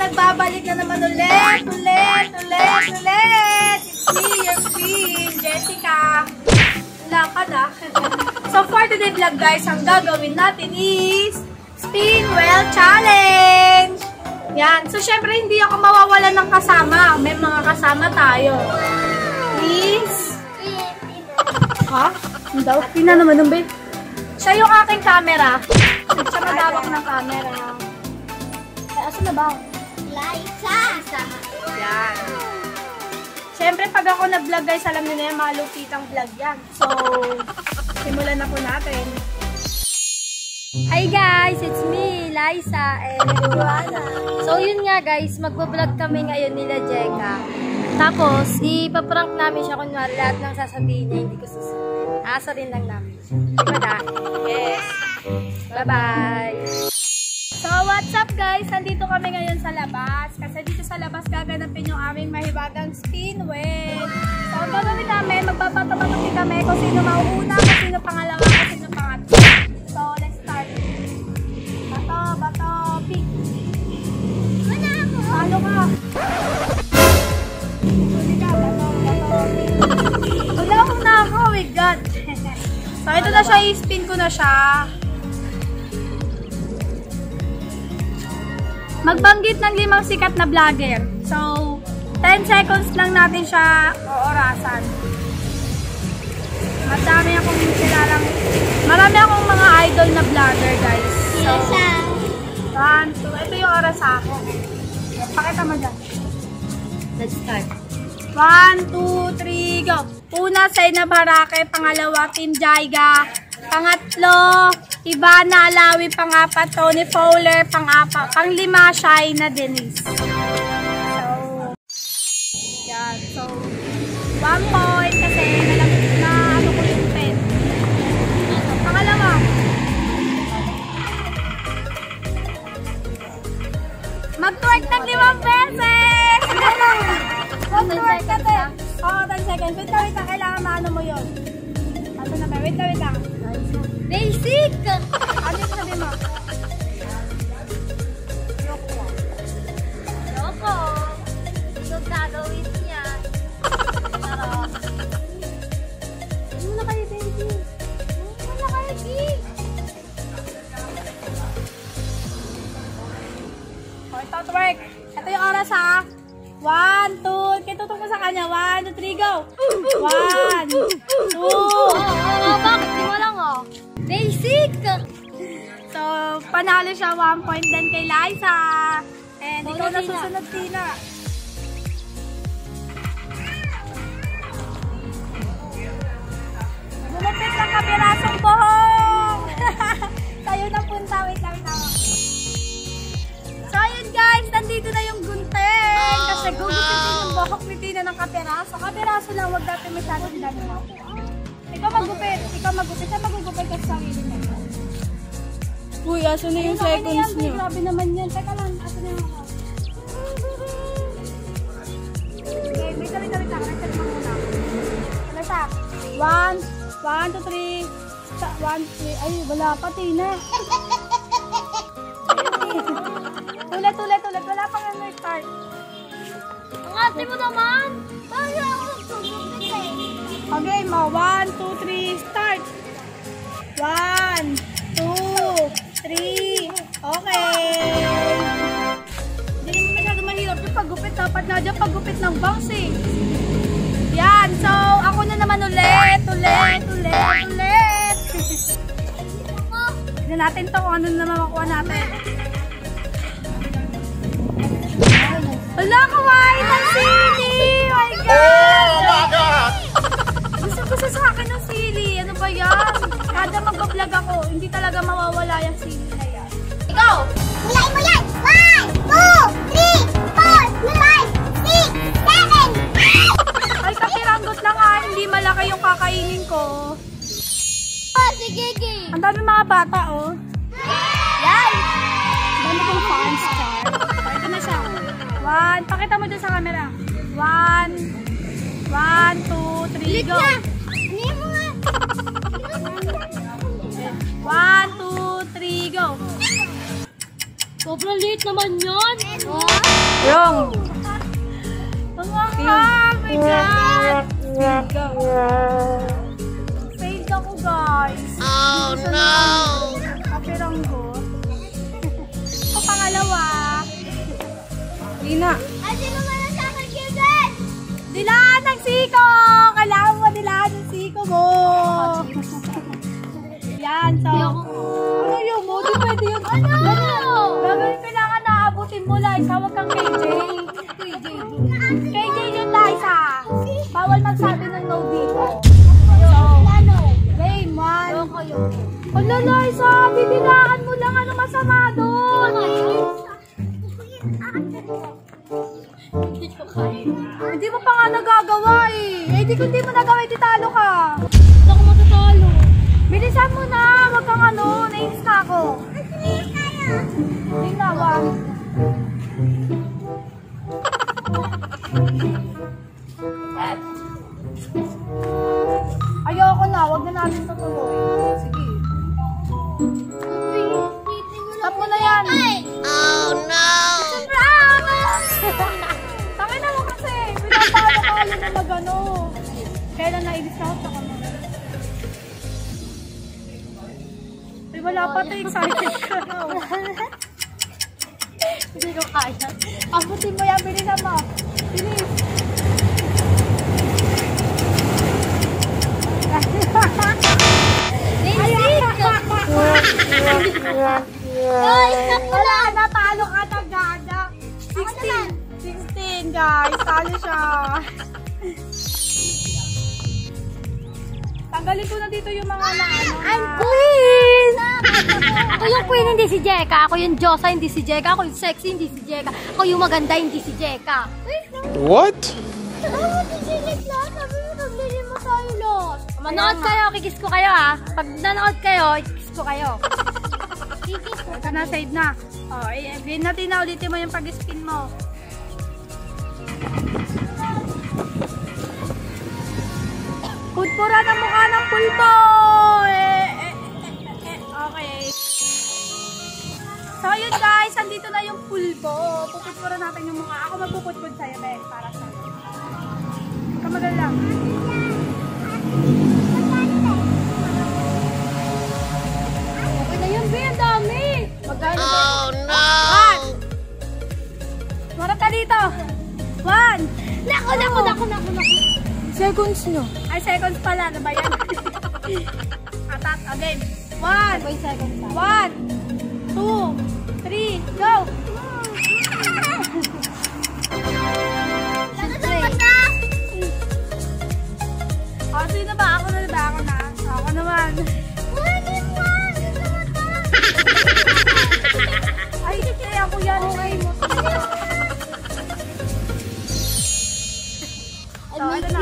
nagbabalik na naman ulit. It's me, your queen, Jessica. Lakad ah. So for today vlog guys, ang gagawin natin is Spin Well Challenge. Yan. So syempre hindi ako mawawala ng kasama. May mga kasama tayo. Please. Ha? Hindi daw. Tingnan naman ng babe. Siya yung aking camera. Siya madawak ng camera. Ay, asan na ba? Liza! Yan. Siyempre, pag ako na-vlog guys, alam nyo na yan, malupitang vlog yan. So, simulan na po natin. Hi guys! It's me, Liza, and Joanna. So, yun nga guys, magbablog kami ngayon nila Jeka. Tapos, ipaprank namin siya kunwari lahat ng sasabihin niya, hindi ko susunod. Aasarin lang namin. Diba na? Yes! Bye-bye! So, what's up guys? Nandito kami ngayon sa labas. Kasi dito sa labas gaganapin yung aming mahiwagang spin wheel. So, ang gagawin namin, magbabato-bato kami kung sino mauuna, kung sino pangalawa, kung sino pangatlo. So, let's start. Bato, pick. Wala ako! Paano ka? Huli ka, bato, pick. Wala akong na ako, oh my god. So, ito na siya, i-spin ko na siya. Magbanggit ng 5 sikat na vlogger. So, 10 seconds lang natin siya oorasan. Marami akong mga idol na vlogger, guys. So, 1, 2, ito yung oras ako. Pakita mo dyan. Let's start. 1, 2, 3, go! Una, Sena Barake. Pangalawa, Team Jaiga. Pangatlo, Ivana Alawi. Pangapat, Tony Fowler. Panglima, Shaina Denise. So, yan. So, 1 point kasi na ano ko yung pen. So, pangalawa. Mag-twerk ng 5 beses! Mag-twerk ka te. Oo, 10 seconds. Wait lang. Kailangan maano mo yun. Ato na ba? Wait lang. Basic! Ano yung sabi mo? Yoko! Ito gagawin niya. Charot. Ano na kayo, baby? Wala kayo, G! O, ito, twerk. Ito yung oras, ha? 1, 2, kaya tutok mo sa kanya. 1, 2, 3, go! 1, 2, Bakit? Di mo lang, oh. Basic! So, panalo siya 1 point din kay Liza. And So, ikaw na Tina. susunod, Tina. Gumupit ng kapirasong buhok! Sa'yo na punta. Wait lang. So, ayun guys, nandito na yung gunting. Kasi gugupitin yung buhok ni Tina ng kapiraso. Kapiraso lang, wag natin masyado dinanin mo. Ikaw magupit. Siya magugupit ka sa sarili mo. Uy, aso na yung seconds niyo. Grabe naman yan. Teka lang, aso na yung ako. Okay, wait. Reset mo muna. Ano siya? 1, 2, 3. 1, 3. Ay, wala pa, Tina. Tulit. Wala pang ano start. Ang ate mo naman! Bakit ako nagtugtog eh? Okay, mo. 1, 2, 3, start. 1, 2, 3. Okay. Hindi naman masyado mahirap yung paggupit. Dapat na dyan paggupit ng bangs eh. Yan. So, ako na naman ulit. Tignan natin to kung ano naman makuha natin. Wala, kawain ng sili! Oh my God! Gusto sa akin ng sili. Ano ba yan? Kada mag-vlog ako, hindi talaga mawawala yung sili na yan. Ikaw! Mulain mo yan! 1, 2, 3, 4, 5, 6, 7! Ay, kapiranggot lang ha. Hindi malaki yung kakainin ko. Oh, sige, G! Ang dami mga bata, oh. Yan! Dami kong fans, char. So, ito na siya. 1, pakita mo dun sa camera. 1, 2, 3, go! Ano mo nga? 1, 2, 3, go! Sobrang liit naman yun! Oh. Wrong. Ang my God! Failed ako, guys. Oh, no! Kapiranggo. O, pangalawa. Lina. Ay, sino ba na sa akin, Kevin? Dilaan ng siko! Kailangan mo dilaan ng siko mo. Yan, so. Ano yun mo? Di pwede yun. Ano? Gagawin kailangan naabutin mo, Liza. Huwag kang KJ. KJ yun, Liza. Bawal magsabi ng no dito. So, game 1. Ala, Liza, bibilaan mo lang. Ano masama doon? Hindi mo pa nga nagagawa eh. Eh, di mo nagawa, di talo ka. Hindi ako matatalo. Bilisan mo na. Wag kang ano. Nainis na ako. Hindi na ba? Ayoko na. Wag na natin tutuloy. Sige. Stop mo na yan. Oh, no! Tangin na mo kasi. Pinapalo ka alam na mag-ano. Kailan nainis na ako? Ay, wala pa tayo. Excited ka na. Hindi ko kaya. Abutin mo yan. Bilisan mo. Bilis. Wala, natalo ka tagada. 16 guys, talo siya. Tanggalin ko na dito yung mga I'm queen! Ako yung queen, hindi si Jeka. Ako yung Diyosa, hindi si Jeka. Ako yung sexy, hindi si Jeka. Ako yung maganda, hindi si Jeka. What? Manood kayo, kikis ko kayo ha. Pag nanood kayo, kikis ko kayo. Ito na, save na. Oh, game natin na, ulitin mo yung pag-spin mo. Pudpura ng mukha ng pulpo! Okay. So yun guys, andito na yung pulpo. Pupudpura natin yung mukha. Ako magpupudpud sa'yo, Ben, para sa'yo. Kamagal lang. Okay na yun, Ben. Ang dami. Magkano? Oh, no! Marap ka dito. 1. Naku. Seconds nyo. Ay, seconds pala. Ano ba yan? Atat. Again. 1. 1, 2, 3, go! Oh, sino ba? Ako na ba? Ako na. Ako naman. Ay, kaya ako yan. Okay mo. So, ano na?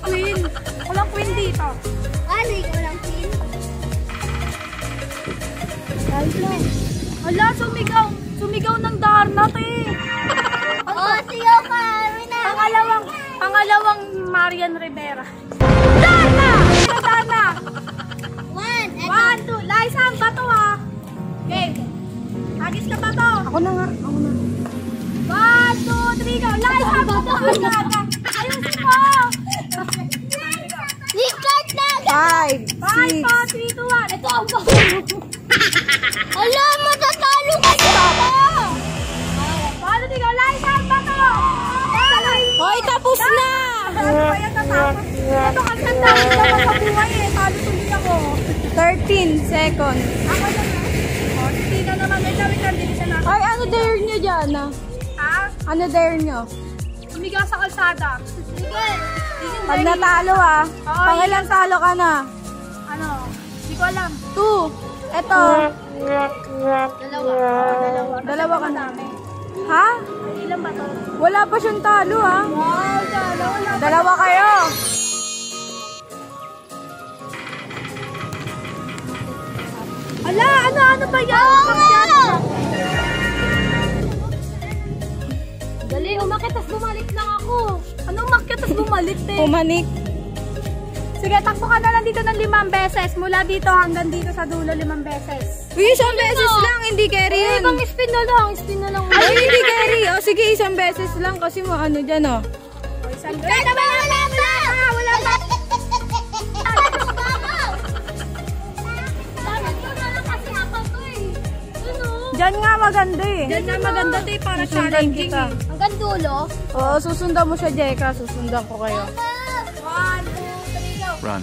Queen. Walang queen dito. Hala, sumigaw. Sumigaw ng Darnat eh. Pangalawang Marian Rivera. Darna! Darna! 1, 2. Liza, ang bato ha. Game. Hagis ka bato. Ako na nga. 1, 2, 3, go. Liza, ang bato. Ayusin mo. 5, 5, 4, 3, 2, 1. Ito ang bato. Ala, matatalo ka siya! Paano di go? Liza, ang bato. Hoy, tapos na! Ano ba yan natapos? Ito kasi ang dami naman sa buhay eh. Talo tuloy ako. 13 seconds. Ako naman. O, hindi na naman. Wait lang, hindi siya natin. Ay, ano dare nyo dyan? Ha? Ano dare nyo? Umiga sa kalsada. Sige. Pag natalo ah. Oo, Pangilang talo ka na? Ano? Hindi ko alam. 2. Eto. Dalawa ka na. Dami. Ha? Ilan ba to? Wala pa siyang talo ah. Wow, dalawa. Dalawa kayo. Ala, ano ba yan? Dali, umakit, tas bumalik lang ako. Anong umakyat tas bumalik eh? Pumanik. Sige, takbo ka na lang dito ng 5 beses. Mula dito hanggang dito sa dulo 5 beses. Uy, isang beses lang, hindi carry yan. Ibang spin na lang. Spin na lang. Ay, hindi carry. O, sige, isang beses lang kasi mo ano dyan, o. Wala pa! Dyan nga maganda eh. Diyan na maganda to para Susundan challenging kita. eh. Hanggang dulo. Oo, susundan mo siya, Jeka. Susundan ko kayo. 1, 2, 3, go! Run.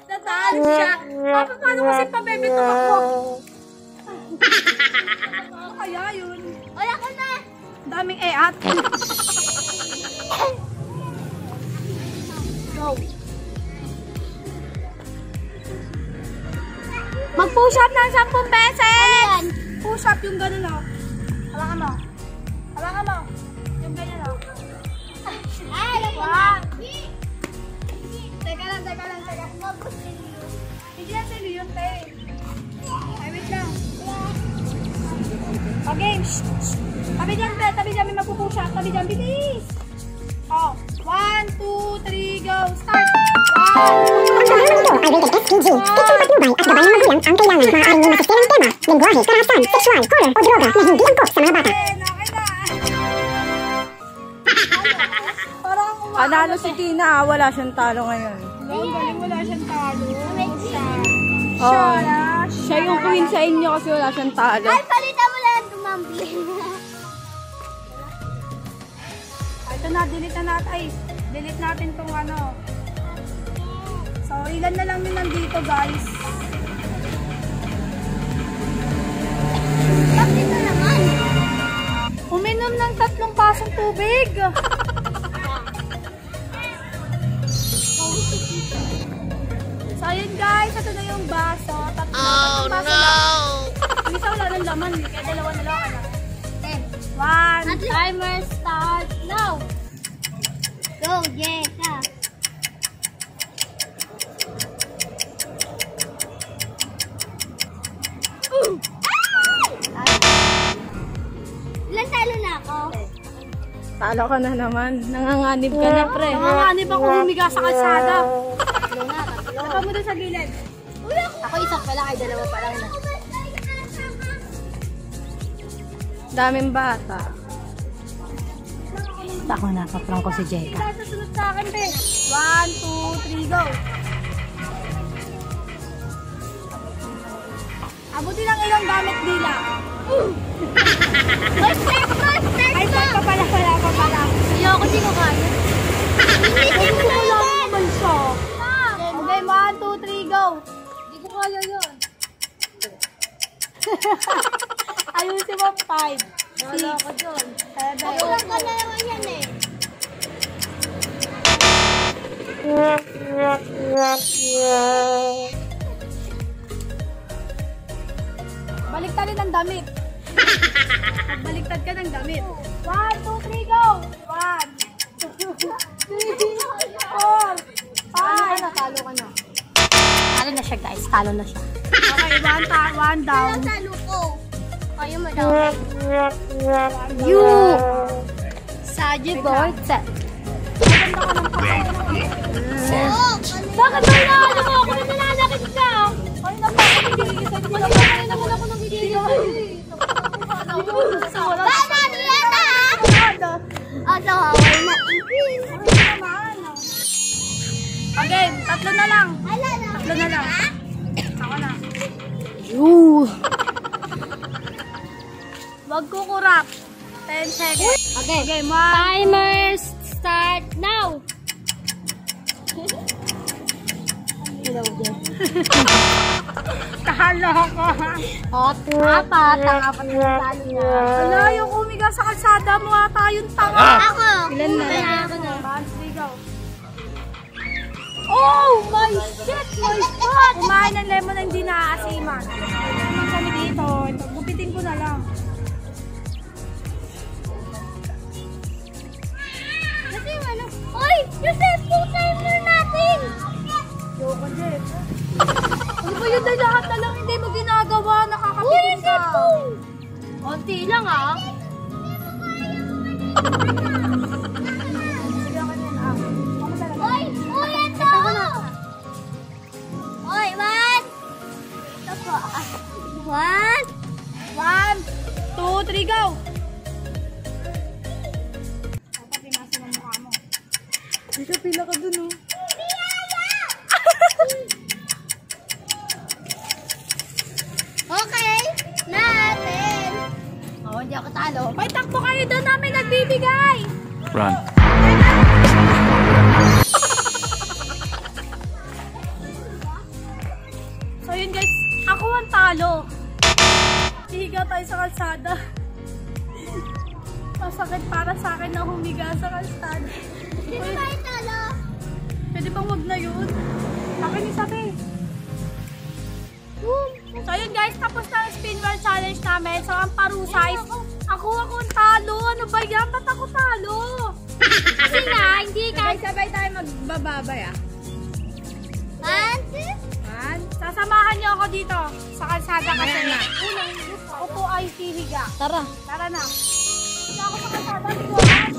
Natalo siya. Paano kasi pabebe tumakbo? Ano kaya yun? Wala ka na. Daming eat. Go. Mag-push up ng 10 beses. Push up yung gano'n o. Hawakan mo. Hawakan mo. Yung ganyan o. Ay, One. Teka lang. Hindi na sila yun, te. Ay, wait lang. Okay. Tabi dyan, te. Tabi dyan, may magpupush up. Tabi dyan, bilis. Oh. 1, 2, 3, go. Start. 1, 2, 3. Ay rated SPG. Ipinapatnubay at gabay ng magulang ang kailangan. Maaaring may masisirang tema, lingwahe, karahasan, sexual, horror o droga na hindi angkop sa mga bata. Okay na. Parang Panalo si Tina, wala siyang talo ngayon. galing wala siyang talo. Oo. Siya yung queen sa inyo kasi wala siyang talo. Ay, palitan mo lang tumambling. Ito na, delete na natin. Ay, delete natin tong ano. So, ilan na lang yung nandito, guys. Bakit na naman? Uminom ng 3 pasong tubig. So, ayun guys. Ito na yung baso. Tatlong baso lang. Yung isa wala ng laman. Kaya 2 na lang. 1. Timer start now. Go, Jeka. Ilan talo na ako? Talo ka na naman. Nanganganib ka na, pre. Nanganganib ako humiga sa kalsada. Tatlo na. Ito mo doon sa gilid. Ako isa pa lang ay 2 pa lang na. Daming bata. Ako na, paprang ko si Jeka. Susunod sa akin, te. 1, 2, 3, go. Abuti lang ilang gamit nila. Ay, pa pala. Ayoko, di ko kaya. Wala naman siya. Okay, 1, 2, 3, go. Di ko kaya yun. Ayusin mo, 5. Wala ko dyan. 7. Kulang ka na naman yan eh. Baliktarin ang damit. Magbaliktad ka ng damit. 1, 2, 3, go. 1, 2, 3, 4, 5. Talo ka na. Talo na siya, guys. Talo na siya. Okay, 1 down. Ang talo ko. Kayo madami. You. Saji board set. Oh, Bakit ba inaano mo ako? Nananakit ka. Ay, napakagigil. Ay, naman ako nang gigil. Tama niya na! Ano, away na increase. Okay, 3 na lang. Ala na. 3 na lang. Ako na. Wag kukurap. 10 seconds. Okay. Okay, 1. Timer start now. Hello, Jen. Talo ako. Apat. Ang apat na talo na. Wala, yung umiga sa kalsada mo ata yung tanga. Ako. Ilan na? Ako na. 1, 3, go. Oh my shit! My God! Kumain ng lemon na hindi naaasiman. Naman kami dito. Ito, gupitin ko na lang. Kasi ano? Oy! Yung cellphone timer natin! Uy, lahat na lang hindi mo ginagawa. Nakakapigil ka. Konti lang ah. Sige ako na ah. Uy, ito! Uy, one! Ito po. One! 1, 2, 3, go! Teka, pila ka dun, oh. Okay, natin. Oo, hindi ako talo. May takbo kayo doon namin nagbibigay! Run. So yun guys, ako ang talo. Hihiga tayo sa kalsada. Masakit para sa akin na humiga sa kalsada. Sino tayo talo? Pwede bang wag na yun? Akin ni Sabi. So yun guys, tapos na ang spin wheel challenge namin. So ang parusa is, ako ang talo. Ano ba yan? Ba't ako talo? Kasi nga, hindi ka. Sabay tayo magbababay ah. One, Sasamahan niyo ako dito sa kalsada kasi na. Ako po ay hihiga. Tara. Tara na. Higa ako sa kalsada.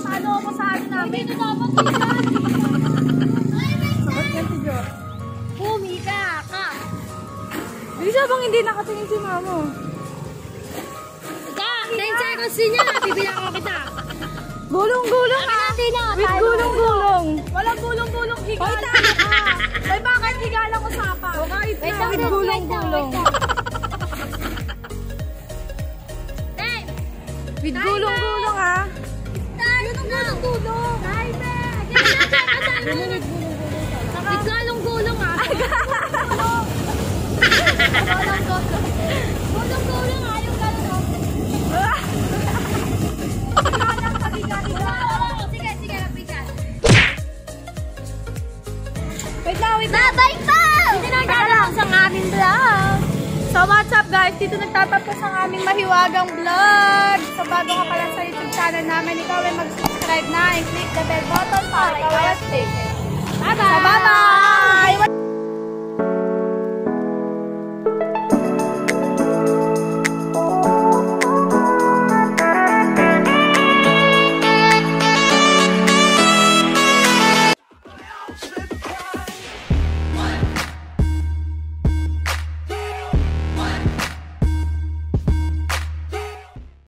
Talo ako sa ano namin. Dito dapat higa. Humiga ka. Bisa bang hindi nakatingin si mamo? Ika, 10 seconds din yan. Bibilang ko kita. Gulong-gulong ah! With gulong-gulong! Walang gulong-gulong higa lang. Ay bakit higa lang usapan? Kahit Wait na, lang, with wait gulong-gulong. lang. Ten. With gulong-gulong ah! Yun ang gulong-gulong. With galong-gulong ah. Gulong-gulong ah. Yung galong. Sige, napigan. Wait lang. Bye-bye po! Hindi na nagtatapos ang aming vlog. So what's up guys? Dito nagtatapos ang aming mahiwagang vlog. So bago ka pala sa YouTube channel namin, ikaw ay mag-subscribe na and click the bell button para ikaw ay